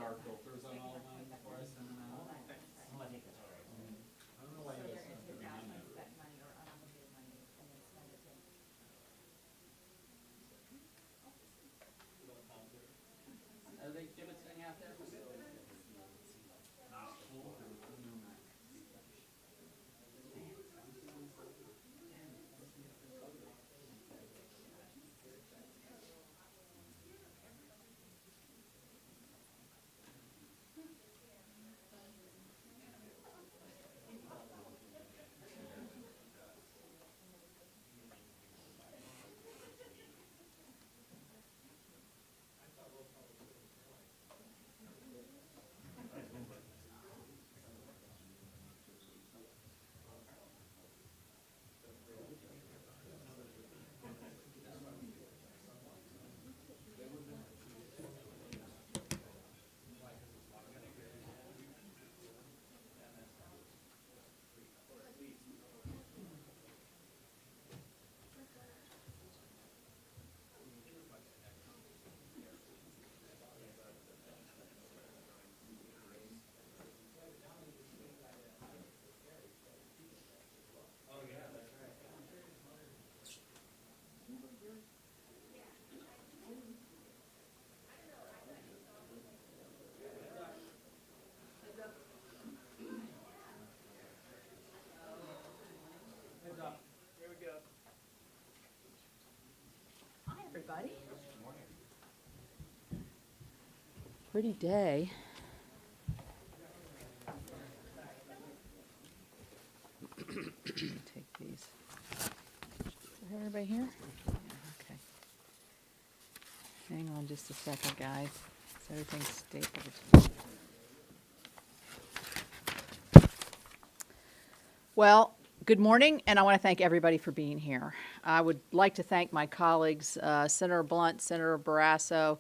our filters on all of mine before I send them out. Oh, I think that's all right. I don't know why you guys don't do that. Money or unlimited money and then spend it in. Are they exhibiting out there? Hi, everybody. Pretty day. Take these. Do I have everybody here? Yeah, okay. Hang on just a second, guys. So everything's stapled. Well, good morning, and I want to thank everybody for being here. I would like to thank my colleagues, Senator Blunt, Senator Barrasso,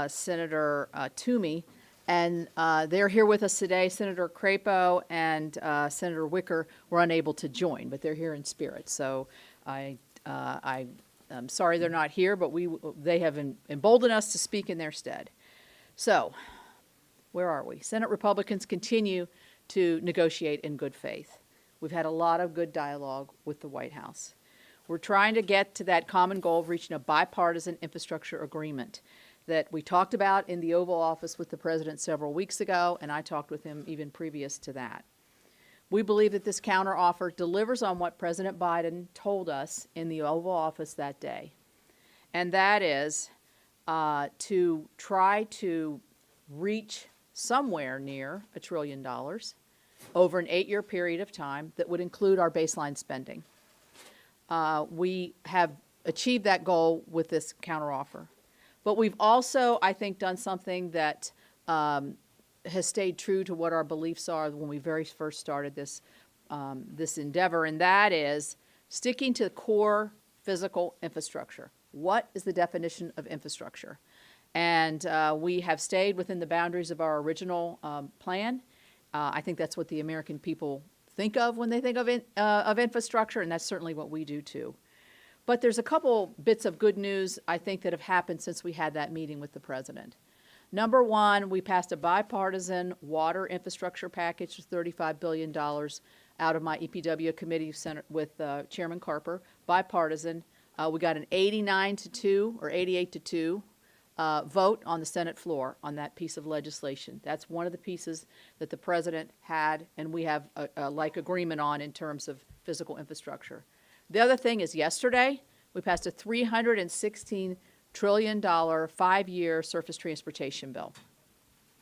Senator Toomey, and they're here with us today. Senator Crapo and Senator Wicker were unable to join, but they're here in spirit. So I'm sorry they're not here, but they have emboldened us to speak in their stead. So, where are we? Senate Republicans continue to negotiate in good faith. We've had a lot of good dialogue with the White House. We're trying to get to that common goal of reaching a bipartisan infrastructure agreement that we talked about in the Oval Office with the President several weeks ago, and I talked with him even previous to that. We believe that this counteroffer delivers on what President Biden told us in the Oval Office that day, and that is to try to reach somewhere near $1 trillion over an 8-year period of time that would include our baseline spending. We have achieved that goal with this counteroffer. But we've also, I think, done something that has stayed true to what our beliefs are when we very first started this, this endeavor, and that is sticking to core physical infrastructure. What is the definition of infrastructure? And we have stayed within the boundaries of our original plan. I think that's what the American people think of when they think of infrastructure, and that's certainly what we do too. But there's a couple bits of good news, I think, that have happened since we had that meeting with the President. Number one, we passed a bipartisan water infrastructure package of $35 billion out of my EPW committee with Chairman Carper, bipartisan. We got an 89-2 or 88-2 vote on the Senate floor on that piece of legislation. That's one of the pieces that the President had, and we have a like agreement on in terms of physical infrastructure. The other thing is yesterday, we passed a $316 trillion 5-year surface transportation bill.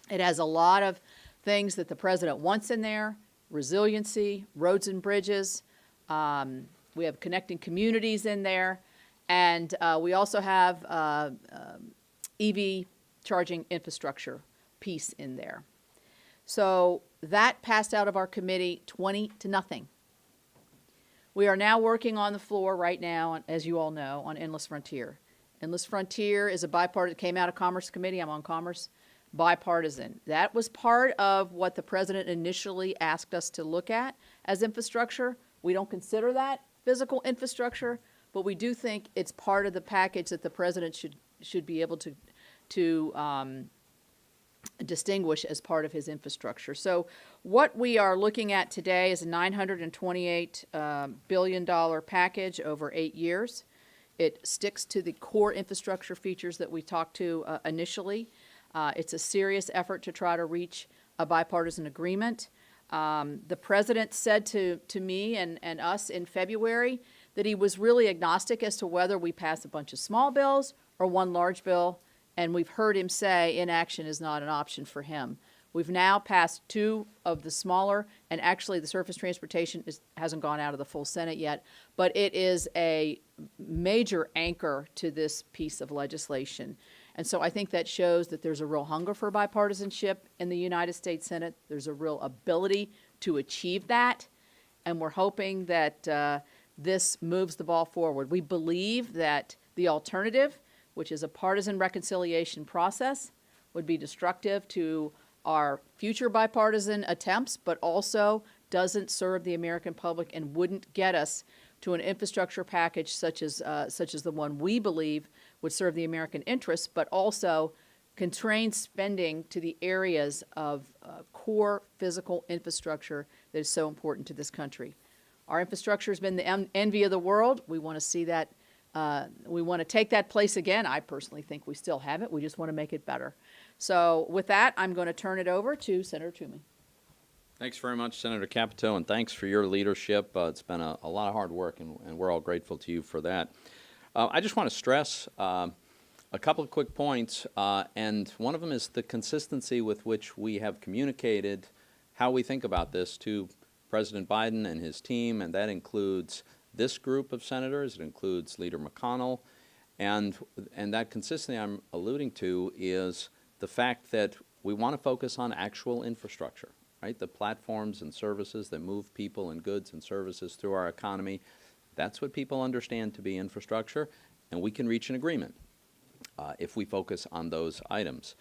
It has a lot of things that the President wants in there: resiliency, roads and bridges. We have connecting communities in there. And we also have EV charging infrastructure piece in there. So that passed out of our committee 20-0. We are now working on the floor right now, as you all know, on Endless Frontier. Endless Frontier is a bipartisan, came out of Commerce Committee. I'm on Commerce, bipartisan. That was part of what the President initially asked us to look at as infrastructure. We don't consider that physical infrastructure, but we do think it's part of the package that the President should be able to distinguish as part of his infrastructure. So what we are looking at today is a $928 billion package over 8 years. It sticks to the core infrastructure features that we talked to initially. It's a serious effort to try to reach a bipartisan agreement. The president said to me and us in February that he was really agnostic as to whether we pass a bunch of small bills or one large bill, and we've heard him say inaction is not an option for him. We've now passed 2 of the smaller, and actually the surface transportation hasn't gone out of the full Senate yet, but it is a major anchor to this piece of legislation. And so I think that shows that there's a real hunger for bipartisanship in the United States Senate. There's a real ability to achieve that, and we're hoping that this moves the ball forward. We believe that the alternative, which is a partisan reconciliation process, would be destructive to our future bipartisan attempts, but also doesn't serve the American public and wouldn't get us to an infrastructure package such as the one we believe would serve the American interests, but also constrain spending to the areas of core physical infrastructure that is so important to this country. Our infrastructure has been the envy of the world. We want to see that. We want to take that place again. I personally think we still have it. We just want to make it better. So with that, I'm going to turn it over to Senator Toomey. Thanks very much, Senator Capito, and thanks for your leadership. It's been a lot of hard work, and we're all grateful to you for that. I just want to stress a couple of quick points, and one of them is the consistency with which we have communicated how we think about this to President Biden and his team, and that includes this group of senators. It includes Leader McConnell, and that consistency I'm alluding to is the fact that we want to focus on actual infrastructure, right? The platforms and services that move people and goods and services through our economy. That's what people understand to be infrastructure, and we can reach an agreement if we focus on those items.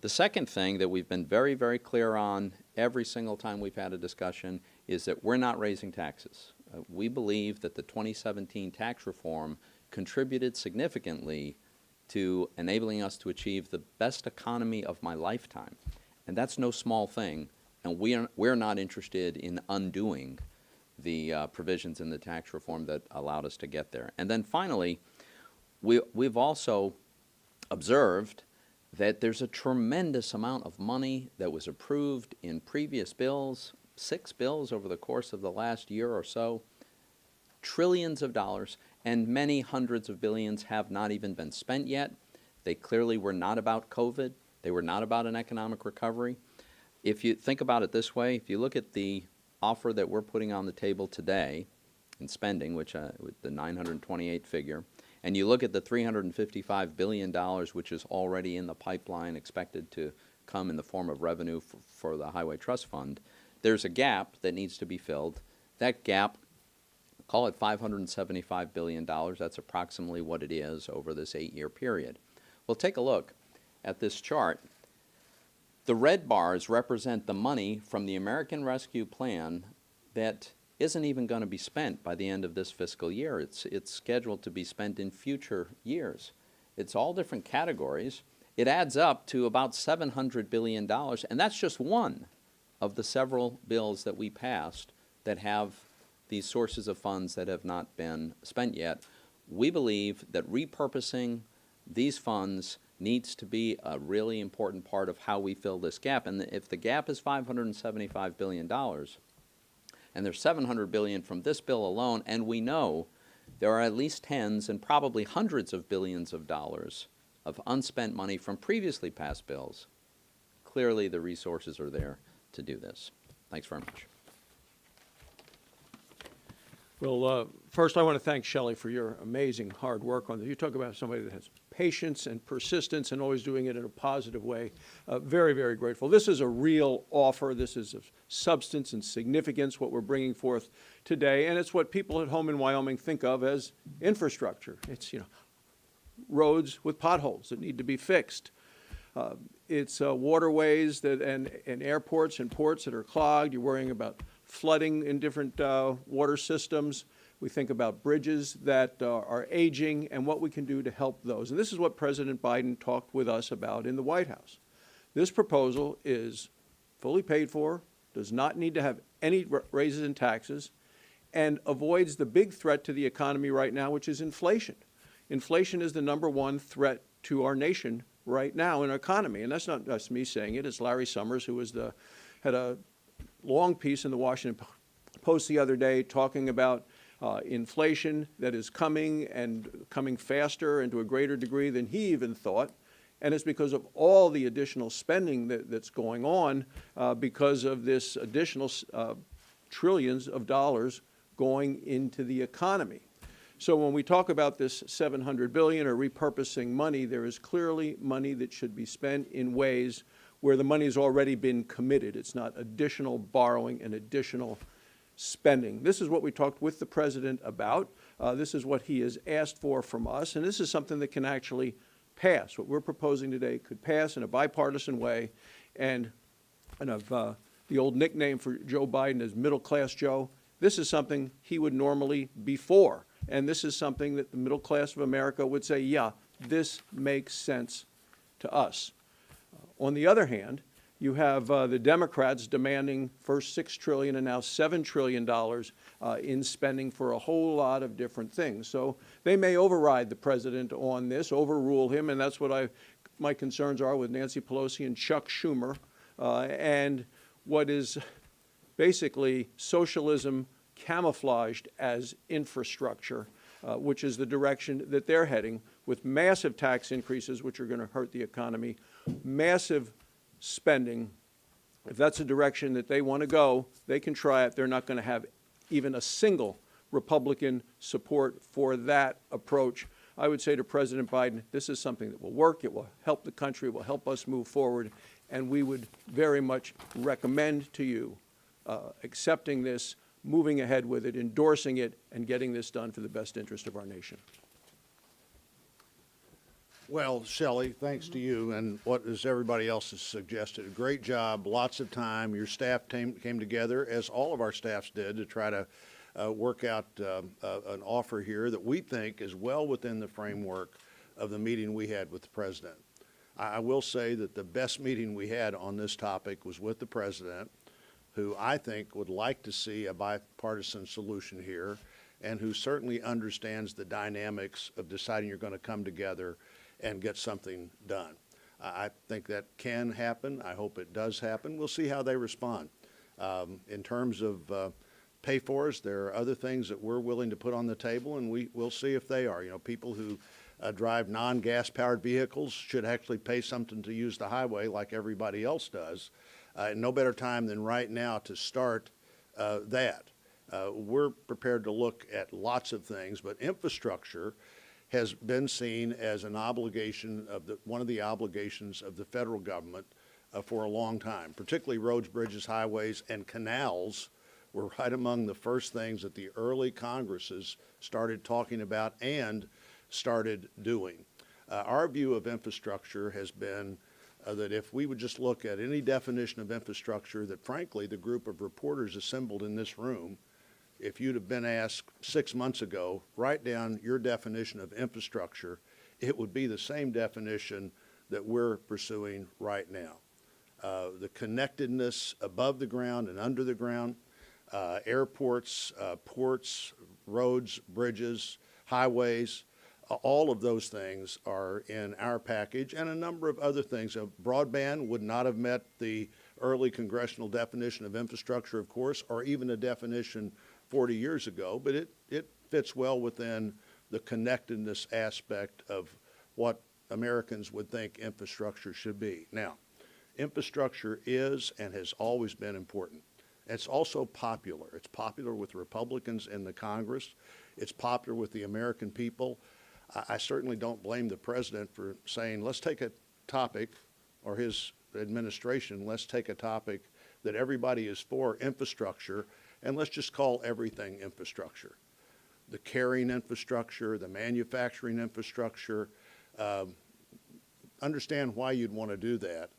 The second thing that we've been very, very clear on every single time we've had a discussion is that we're not raising taxes. We believe that the 2017 tax reform contributed significantly to enabling us to achieve the best economy of my lifetime. And that's no small thing, and we're not interested in undoing the provisions in the tax reform that allowed us to get there. And then finally, we've also observed that there's a tremendous amount of money that was approved in previous bills, 6 bills over the course of the last year or so, trillions of dollars, and many hundreds of billions have not even been spent yet. They clearly were not about COVID. They were not about an economic recovery. If you think about it this way, if you look at the offer that we're putting on the table today in spending, which with the 928 figure, and you look at the $355 billion, which is already in the pipeline, expected to come in the form of revenue for the Highway Trust Fund, there's a gap that needs to be filled. That gap, call it $575 billion. That's approximately what it is over this 8-year period. Well, take a look at this chart. The red bars represent the money from the American Rescue Plan that isn't even going to be spent by the end of this fiscal year. It's scheduled to be spent in future years. It's all different categories. It adds up to about $700 billion, and that's just one of the several bills that we passed that have these sources of funds that have not been spent yet. We believe that repurposing these funds needs to be a really important part of how we fill this gap. And if the gap is $575 billion, and there's $700 billion from this bill alone, and we know there are at least tens and probably hundreds of billions of dollars of unspent money from previously passed bills, clearly the resources are there to do this. Thanks very much. Well, first I want to thank Shelley for your amazing hard work on this. You talk about somebody that has patience and persistence and always doing it in a positive way. Very, very grateful. This is a real offer. This is of substance and significance, what we're bringing forth today, and it's what people at home in Wyoming think of as infrastructure. It's, roads with potholes that need to be fixed. It's waterways and airports and ports that are clogged. You're worrying about flooding in different water systems. We think about bridges that are aging and what we can do to help those. And this is what President Biden talked with us about in the White House. This proposal is fully paid for, does not need to have any raises in taxes, and avoids the big threat to the economy right now, which is inflation. Inflation is the #1 threat to our nation right now in our economy. And that's not just me saying it. It's Larry Summers, who had a long piece in the Washington Post the other day talking about inflation that is coming and coming faster and to a greater degree than he even thought. And it's because of all the additional spending that's going on because of this additional trillions of dollars going into the economy. So when we talk about this $700 billion or repurposing money, there is clearly money that should be spent in ways where the money has already been committed. It's not additional borrowing and additional spending. This is what we talked with the president about. This is what he has asked for from us, and this is something that can actually pass. What we're proposing today could pass in a bipartisan way, and the old nickname for Joe Biden is Middle Class Joe. This is something he would normally be for, and this is something that the middle class of America would say, yeah, this makes sense to us. On the other hand, you have the Democrats demanding first $6 trillion and now $7 trillion in spending for a whole lot of different things. So they may override the president on this, overrule him, and that's what my concerns are with Nancy Pelosi and Chuck Schumer, and what is basically socialism camouflaged as infrastructure, which is the direction that they're heading, with massive tax increases, which are going to hurt the economy, massive spending. If that's the direction that they want to go, they can try it. They're not going to have even a single Republican support for that approach. I would say to President Biden, this is something that will work. It will help the country. It will help us move forward. And we would very much recommend to you accepting this, moving ahead with it, endorsing it, and getting this done for the best interest of our nation. Well, Shelley, thanks to you and what as everybody else has suggested, a great job, lots of time. Your staff came together, as all of our staffs did, to try to work out an offer here that we think is well within the framework of the meeting we had with the president. I will say that the best meeting we had on this topic was with the president, who I think would like to see a bipartisan solution here, and who certainly understands the dynamics of deciding you're going to come together and get something done. I think that can happen. I hope it does happen. We'll see how they respond. In terms of pay-fors, there are other things that we're willing to put on the table, and we'll see if they are. You know, people who drive non-gas powered vehicles should actually pay something to use the highway like everybody else does. No better time than right now to start that. We're prepared to look at lots of things, but infrastructure has been seen as an obligation of one of the obligations of the federal government for a long time. Particularly roads, bridges, highways, and canals were right among the first things that the early Congresses started talking about and started doing. Our view of infrastructure has been that if we would just look at any definition of infrastructure that, frankly, the group of reporters assembled in this room, if you'd have been asked 6 months ago, write down your definition of infrastructure, it would be the same definition that we're pursuing right now. The connectedness above the ground and under the ground, airports, ports, roads, bridges, highways, all of those things are in our package, and a number of other things. Broadband would not have met the early congressional definition of infrastructure, of course, or even a definition 40 years ago, but it fits well within the connectedness aspect of what Americans would think infrastructure should be. Now, infrastructure is and has always been important. It's also popular. It's popular with Republicans in the Congress. It's popular with the American people. I certainly don't blame the president for saying, let's take a topic, or his administration, let's take a topic that everybody is for, infrastructure, and let's just call everything infrastructure. The carrying infrastructure, the manufacturing infrastructure, understand why you'd want to do that,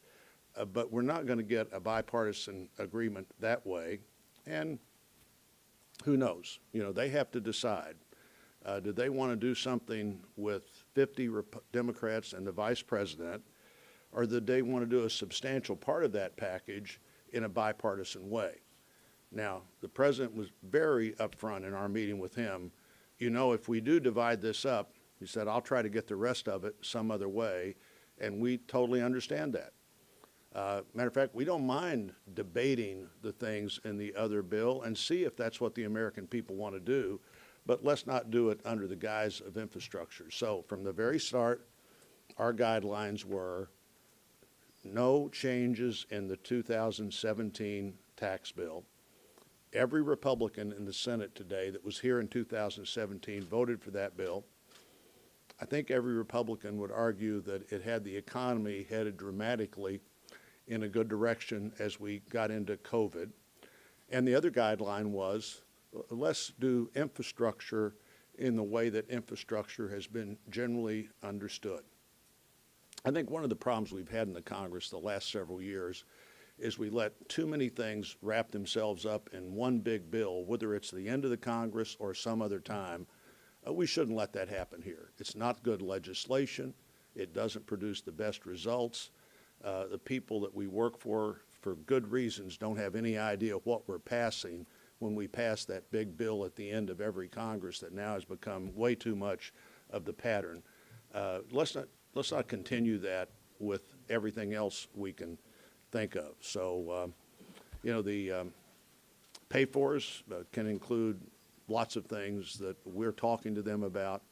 but we're not going to get a bipartisan agreement that way, and who knows? You know, they have to decide. Do they want to do something with 50 Democrats and the vice president, or that they want to do a substantial part of that package in a bipartisan way. Now, the president was very upfront in our meeting with him. You know, if we do divide this up, he said, I'll try to get the rest of it some other way, and we totally understand that. Matter of fact, we don't mind debating the things in the other bill and see if that's what the American people want to do, but let's not do it under the guise of infrastructure. So from the very start, our guidelines were no changes in the 2017 tax bill. Every Republican in the Senate today that was here in 2017 voted for that bill. I think every Republican would argue that it had the economy headed dramatically in a good direction as we got into COVID. And the other guideline was, let's do infrastructure in the way that infrastructure has been generally understood. I think one of the problems we've had in the Congress the last several years is we let too many things wrap themselves up in one big bill, whether it's the end of the Congress or some other time. We shouldn't let that happen here. It's not good legislation. It doesn't produce the best results. The people that we work for good reasons, don't have any idea what we're passing when we pass that big bill at the end of every Congress that now has become way too much of the pattern. Let's not continue that with everything else we can think of. So, you know, the pay-fors can include lots of things that we're talking to them about.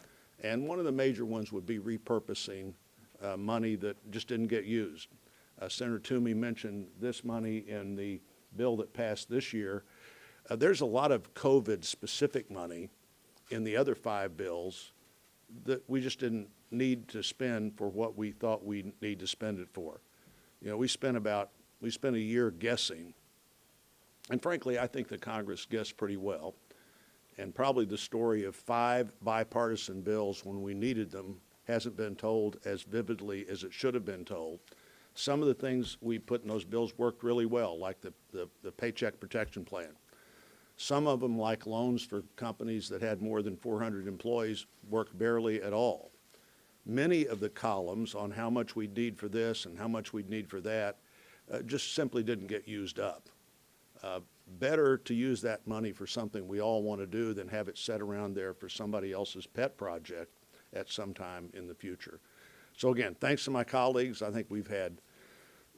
And one of the major ones would be repurposing money that just didn't get used. Senator Toomey mentioned this money in the bill that passed this year. There's a lot of COVID-specific money in the other 5 bills that we just didn't need to spend for what we thought we need to spend it for. You know, we spent a year guessing, and frankly, I think the Congress guessed pretty well. And probably the story of 5 bipartisan bills when we needed them hasn't been told as vividly as it should have been told. Some of the things we put in those bills worked really well, like the Paycheck Protection Plan. Some of them, like loans for companies that had more than 400 employees, worked barely at all. Many of the columns on how much we'd need for this and how much we'd need for that just simply didn't get used up. Better to use that money for something we all want to do than have it set around there for somebody else's pet project at some time in the future. So again, thanks to my colleagues. I think we've had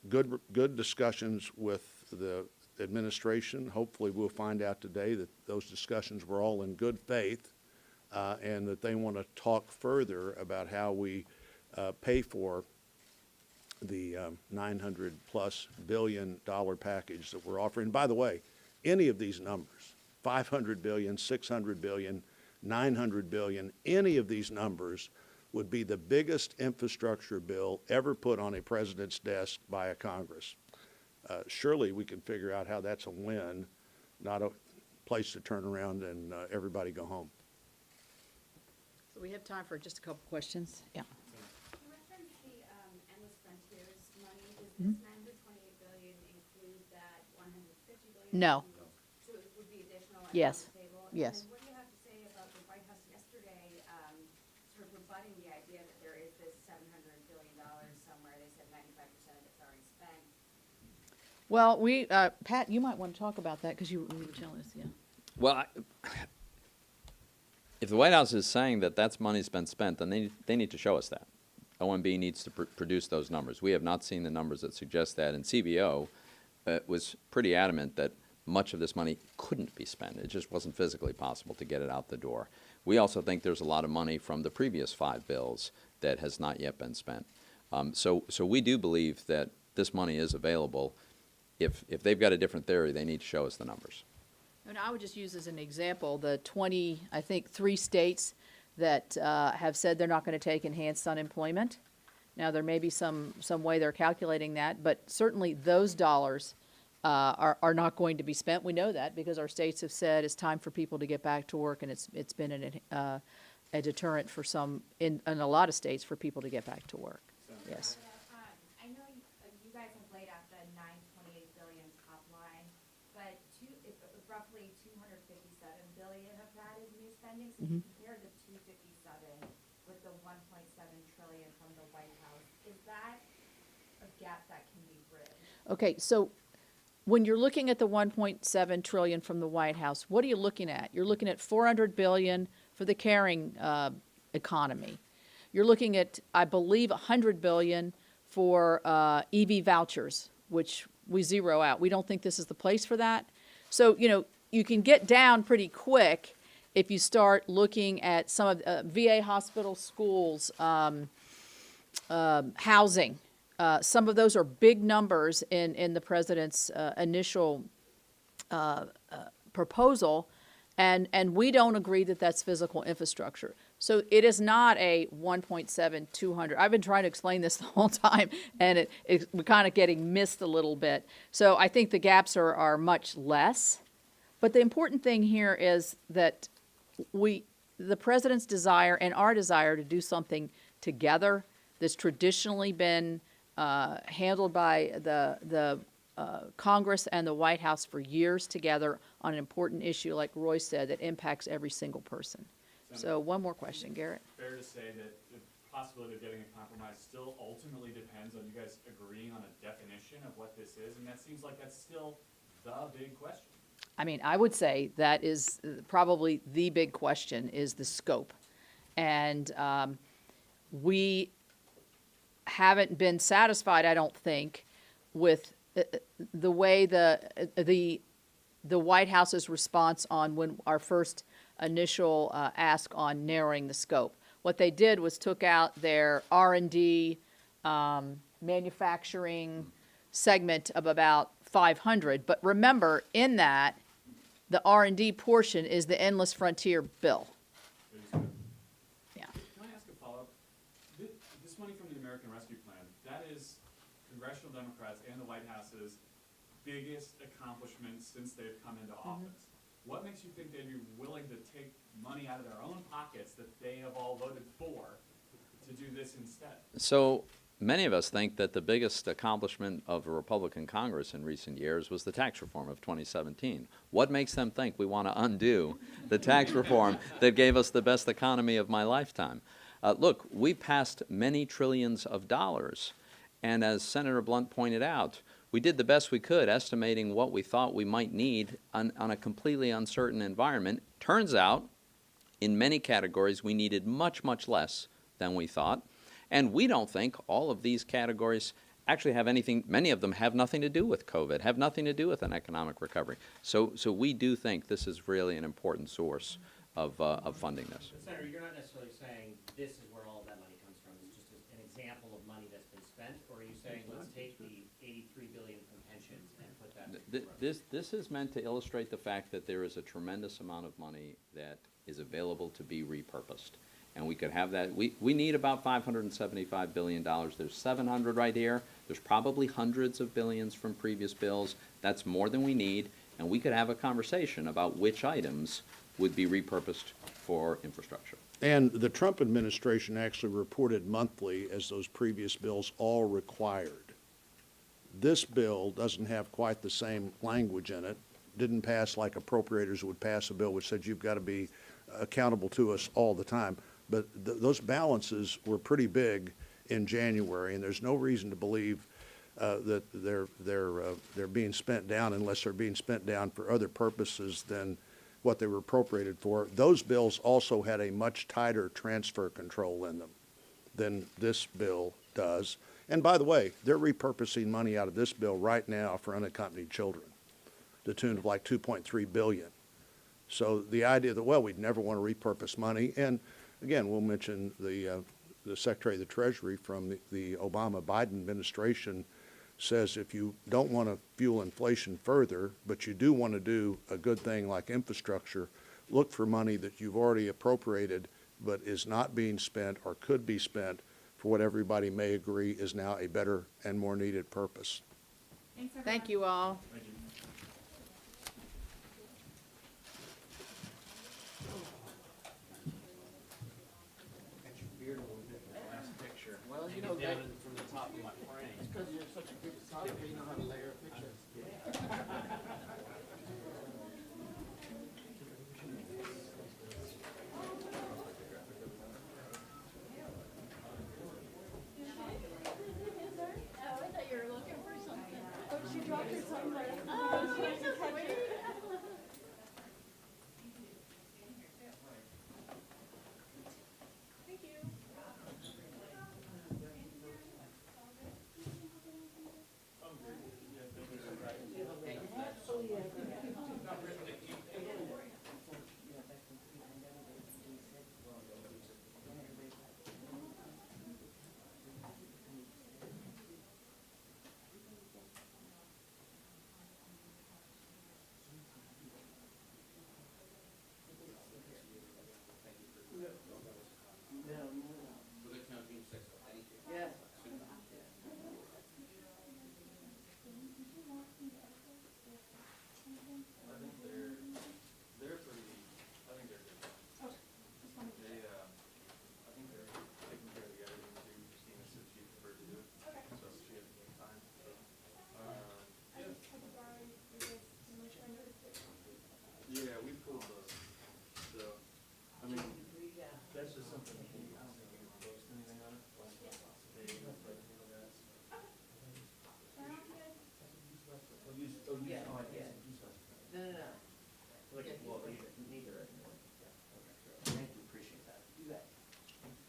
good discussions with the administration. Hopefully we'll find out today that those discussions were all in good faith and that they want to talk further about how we pay for the $900+ billion package that we're offering. By the way, any of these numbers, $500 billion, $600 billion, $900 billion, any of these numbers would be the biggest infrastructure bill ever put on a president's desk by a Congress. Surely we can figure out how that's a win, not a place to turn around and everybody go home. So we have time for just a couple questions. Yeah. You referenced the Endless Frontiers money. Does this $928 billion include that $150 billion? No. So it would be additional on Yes. the table? Yes. And what do you have to say about the White House yesterday sort of rebutting the idea that there is this $700 billion somewhere? They said 95% of it's already spent. Well, Pat, you might want to talk about that because you were telling us, yeah. Well, if the White House is saying that that's money's been spent, then they need to show us that. OMB needs to produce those numbers. We have not seen the numbers that suggest that, and CBO was pretty adamant that much of this money couldn't be spent. It just wasn't physically possible to get it out the door. We also think there's a lot of money from the previous 5 bills that has not yet been spent. So we do believe that this money is available. If they've got a different theory, they need to show us the numbers. And I would just use as an example the 3 states that have said they're not going to take enhanced unemployment. Now, there may be some way they're calculating that, but certainly those dollars are not going to be spent. We know that because our states have said it's time for people to get back to work, and it's been a deterrent for some, in a lot of states, for people to get back to work. Yes. I know you guys have laid out the $928 billion top line, but roughly $257 billion of that is new spending. So if you compare the $257 with the $1.7 trillion from the White House, is that gap that can be bridged? Okay, so when you're looking at the 1.7 trillion from the White House, what are you looking at? You're looking at 400 billion for the caring economy. You're looking at, I believe, 100 billion for EV vouchers, which we zero out. We don't think this is the place for that. So, you know, you can get down pretty quick if you start looking at some of VA hospitals, schools, housing. Some of those are big numbers in the president's initial proposal, and we don't agree that that's physical infrastructure. So it is not a 1.7, 200. I've been trying to explain this the whole time, and we're kind of getting missed a little bit. So I think the gaps are much less. But the important thing here is that the president's desire and our desire to do something together that's traditionally been handled by the Congress and the White House for years together on an important issue, like Roy said, that impacts every single person. So one more question, Garrett. Fair to say that the possibility of getting a compromise still ultimately depends on you guys agreeing on a definition of what this is, and that seems like that's still the big question. I mean, I would say that is probably the big question, is the scope. And we haven't been satisfied, I don't think, with the way the White House's response on when our first initial ask on narrowing the scope. What they did was took out their R&D manufacturing segment of about 500. But remember, in that, the R&D portion is the Endless Frontier bill. Yeah. Can I ask a follow-up? This money from the American Rescue Plan, that is congressional Democrats and the White House's biggest accomplishment since they've come into office. What makes you think they'd be willing to take money out of their own pockets that they have all voted for to do this instead? So many of us think that the biggest accomplishment of a Republican Congress in recent years was the tax reform of 2017. What makes them think we want to undo the tax reform that gave us the best economy of my lifetime? Look, we passed many trillions of dollars, and as Senator Blunt pointed out, we did the best we could estimating what we thought we might need on a completely uncertain environment. Turns out, in many categories, we needed much, much less than we thought. And we don't think all of these categories actually have anything, many of them have nothing to do with COVID, have nothing to do with an economic recovery. So we do think this is really an important source of funding this. Senator, you're not necessarily saying this is where all of that money comes from. It's just an example of money that's been spent, or are you saying let's take the 83 billion from pensions and put that? This is meant to illustrate the fact that there is a tremendous amount of money that is available to be repurposed. And we could have that. We need about $575 billion. There's 700 right here. There's probably hundreds of billions from previous bills. That's more than we need. And we could have a conversation about which items would be repurposed for infrastructure. And the Trump administration actually reported monthly as those previous bills all required. This bill doesn't have quite the same language in it. Didn't pass like appropriators would pass a bill which said you've got to be accountable to us all the time. But those balances were pretty big in January, and there's no reason to believe that they're being spent down unless they're being spent down for other purposes than what they were appropriated for. Those bills also had a much tighter transfer control in them than this bill does. And by the way, they're repurposing money out of this bill right now for unaccompanied children, to the tune of like $2.3 billion. So the idea that, well, we'd never want to repurpose money, and again, we'll mention the Secretary of the Treasury from the Obama-Biden administration says if you don't want to fuel inflation further, but you do want to do a good thing like infrastructure, look for money that you've already appropriated but is not being spent or could be spent for what everybody may agree is now a better and more needed purpose. Thanks, everyone. Thank you all. Thank you. Well, you know, down from the top of my frame. It's because you're such a good photographer, you know how to layer a picture. Oh, I thought you were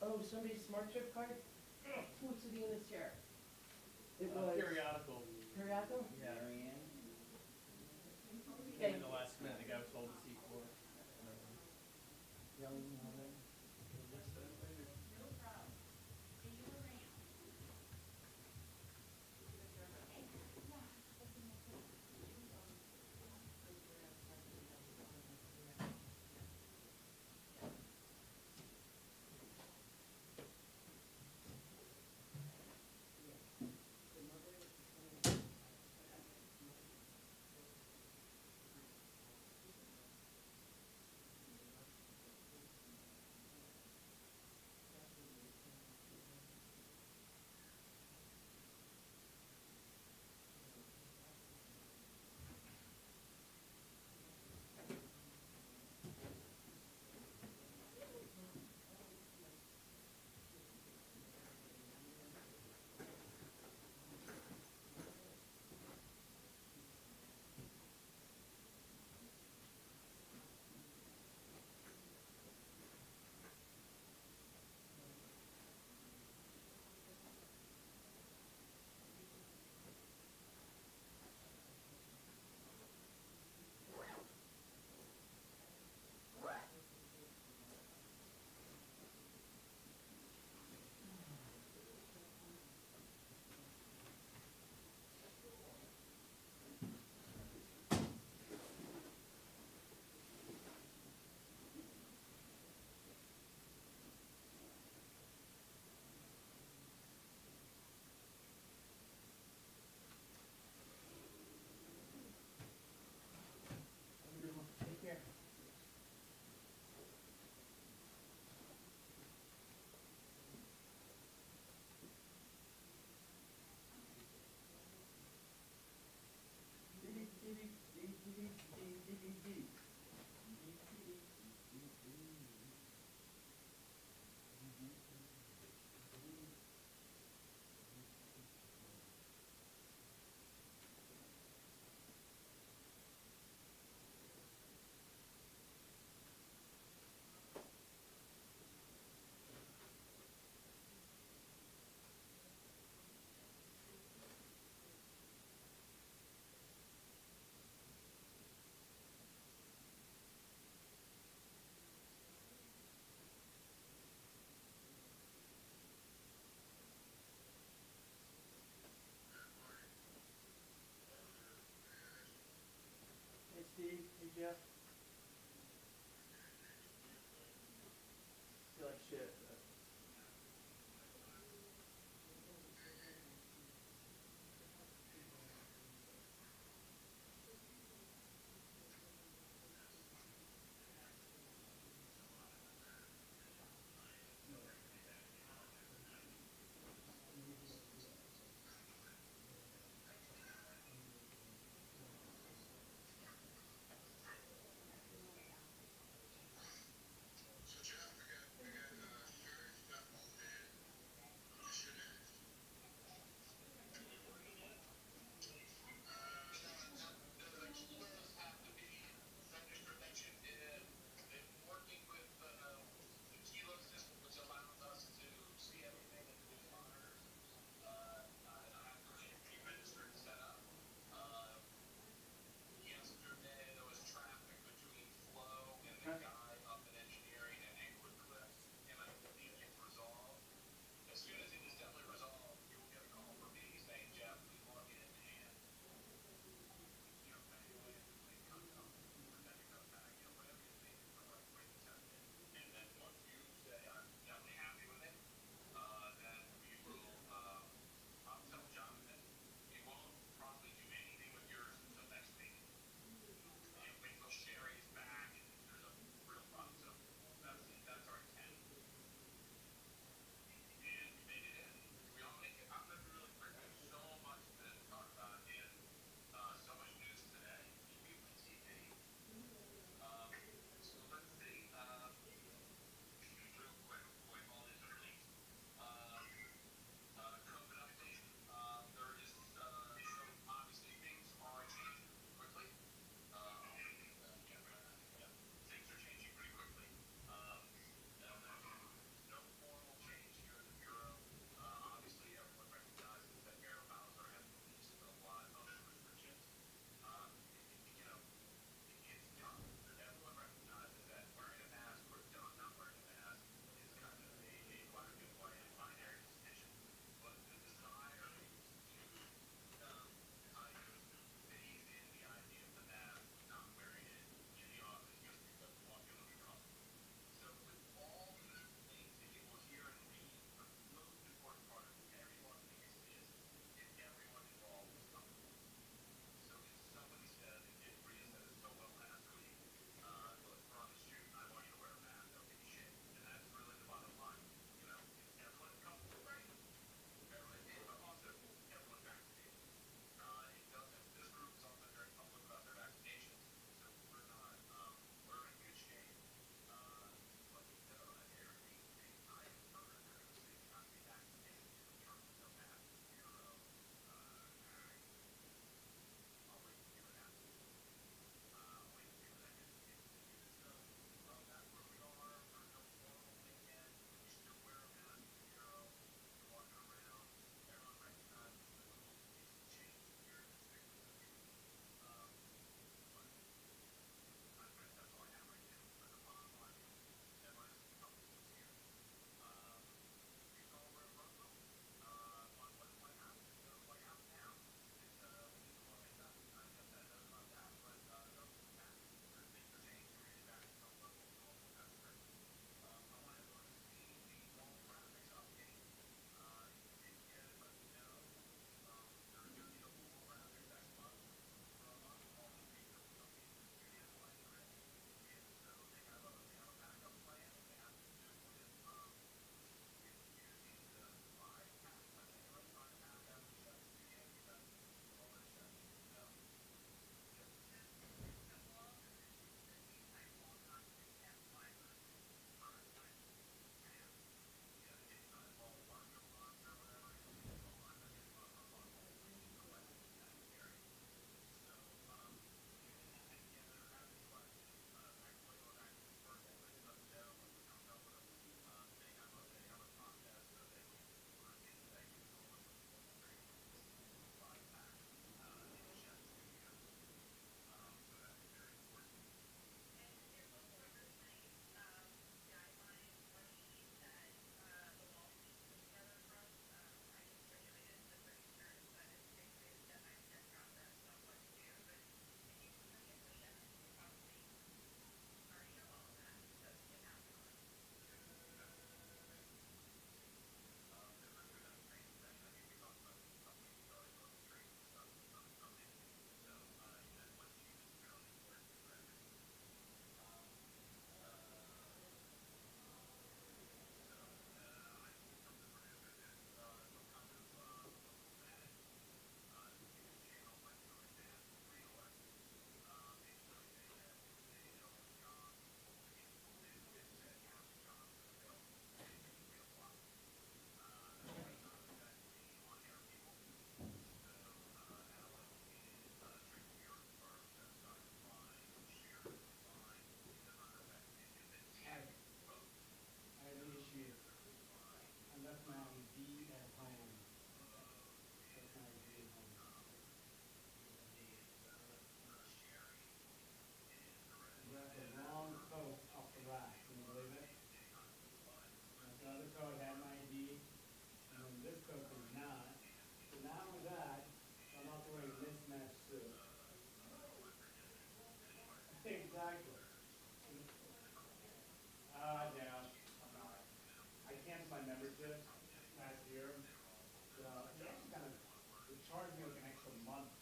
Oh, somebody's smart trip card? Who's sitting in this chair? It was. Periodical. Periodical? Yeah. Okay. In the last minute, the guy was told to see for.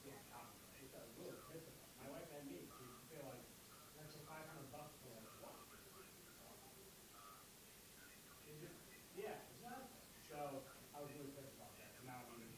can't copy it, which I was really pissed about. My wife and me, we feel like, that's for $500, we're like, what? Yeah, exactly. So I was really pissed about that, and now I'm even,